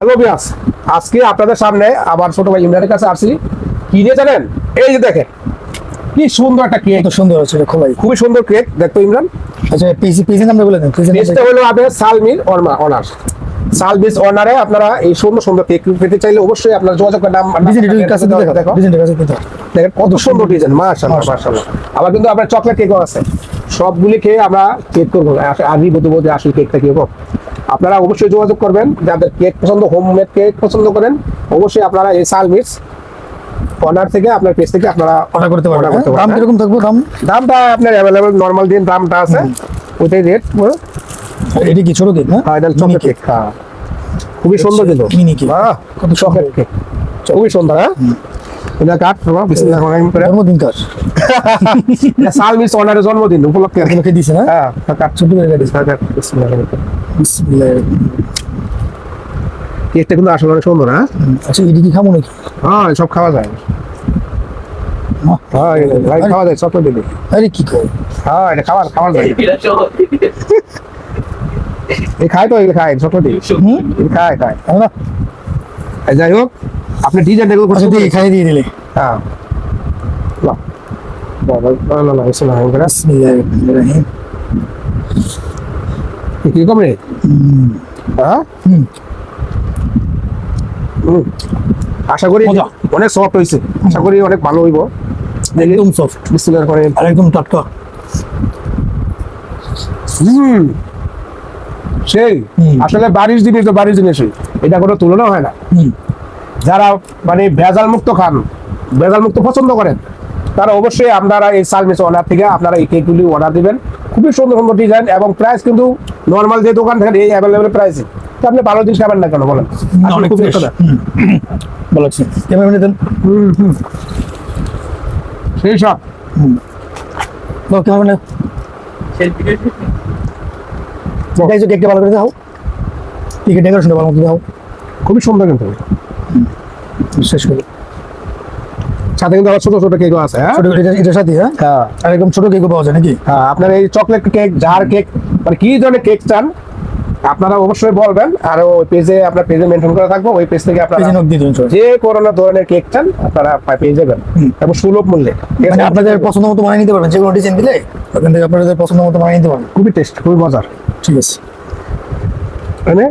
Hello বিয়াস, আজকে আপনাদের সামনে আবার ছোট ভাই ইমরানের কাছে আসছি। কি নিয়ে জানেন? এই যে দেখেন কি সুন্দর একটা কেক, কত সুন্দর হচ্ছে রে খোলাই। খুবই সুন্দর কেক। দেখতো ইমরান, আচ্ছা পিসি পিসি নামটা বলে দেন। পিসি টেস্টটা হলো আপনার সালমির অনার। সালমিস অনারে আপনারা এই সুন্দর সুন্দর কেক পেতে চাইলে অবশ্যই আপনারা যোগাযোগ করে ডিজাইনের কাছে দেখো দেখো ডিজাইনের কাছে দেখো। দেখেন কত সুন্দর ডিজাইন, মাশাআল্লাহ মাশাআল্লাহ। আবার কিন্তু আপনার চকলেট কেকও আছে। সবগুলি খেয়ে আমরা কেক করবো, আজই বলতে আসল কেকটা কি হবে। আপনারা অবশ্যই যোগাযোগ করবেন যাদের কেক পছন্দ, হোমমেড কেক পছন্দ করেন, অবশ্যই আপনারা এই সালমিস অনার থেকে আপনার পেজ থেকে আপনারা অর্ডার করতে পারবেন। order করতে দাম পারবেন। কিরকম থাকবে? দামটা আপনার অ্যাভেলেবল নরমাল দিন দামটা আছে ওইটাই রেট। এটা কি ছোট দিন? হ্যাঁ এটা চকলেট কেক, হ্যাঁ খুবই সুন্দর কিন্তু মিনি কেক। কত চকলেট কেক, খুবই সুন্দর। হ্যাঁ এটা কাট বিসমিল্লাহির রহমানির রহিম করে জন্মদিন কার? এটা সালমিস অনারের জন্মদিন উপলক্ষে আপনাকে দিছে না? হ্যাঁ কাট ছোট করে কাটিস। বিসমিল্লাহির রহমানির রহিম। বিসমিল্লাহ। কেকটা কিন্তু আসলে অনেক সুন্দর। হ্যাঁ আচ্ছা এটি কি খাবো নাকি? হ্যাঁ সব খাওয়া যায়। হ্যাঁ লাইট খাওয়া যায়, চকলেট দিলে। আরে কি কয়? হ্যাঁ এটা খাওয়া যায়। এই খায় তো, এগুলো খায় চকলেট দিয়ে খায়। না এই যাই হোক, আপনি ডিজাইন এগুলো আচ্ছা দিয়ে খাই দিয়ে দিলে। হ্যাঁ না বিসমিল্লাহির রহমানির রহিম। বিসমিল্লাহির রহিম। কি কম রে? হ্যাঁ আশা করি মজা। অনেক সফট হয়েছে, আশা করি অনেক ভালো হইব। একদম সফট বিসমিল্লাহির রহমানির রহিম। আর একদম টাটকা। সেই আসলে বাড়ির জিনিস তো বাড়ির জিনিসই, এটা কোনো তুলনা হয় না। যারা মানে ভেজাল মুক্ত খান, ভেজাল মুক্ত পছন্দ করেন, তারা অবশ্যই আপনারা এই সালমিস অনার থেকে আপনারা এই কেকগুলি অর্ডার দিবেন। খুবই সুন্দর সুন্দর ডিজাইন এবং প্রাইস কিন্তু নর্মাল যে দোকান থেকে এই অ্যাভেলেবেল প্রাইসে। তো আপনি ভালো জিনিস খাবেন না কেন বলেন? অনেক খুবই fresh। একটা ভালো আছে। ক্যামেরা দেন। সেই সব দাও ক্যামেরা। গাইজ কেকটা ভালো করে দাও। কেকের ডেকোরেশনটা ভালো করে দাও। খুবই সুন্দর কিন্তু। শেষ করে সাথে কিন্তু আবার ছোট ছোট কেকও আছে। হ্যাঁ ছোট এটার সাথে হ্যাঁ আর একদম ছোট কেকও পাওয়া যায় নাকি? হ্যাঁ আপনার এই চকলেট কেক, জার কেক, মানে কি ধরনের কেক চান আপনারা অবশ্যই বলবেন। আর ওই পেজে আপনার পেজে মেনশন করা থাকবে, ওই পেজ থেকে আপনারা পেজে নক দিয়ে দিন সবাই। যে কোনো ধরনের কেক চান আপনারা পেয়ে যাবেন এবং সুলভ মূল্যে। মানে আপনাদের পছন্দ মতো বানিয়ে নিতে পারবেন, যে কোনো ডিজাইন দিলে ওখান থেকে আপনাদের পছন্দ মতো বানিয়ে নিতে পারবেন। খুবই টেস্ট, খুবই মজার। ঠিক আছে। মানে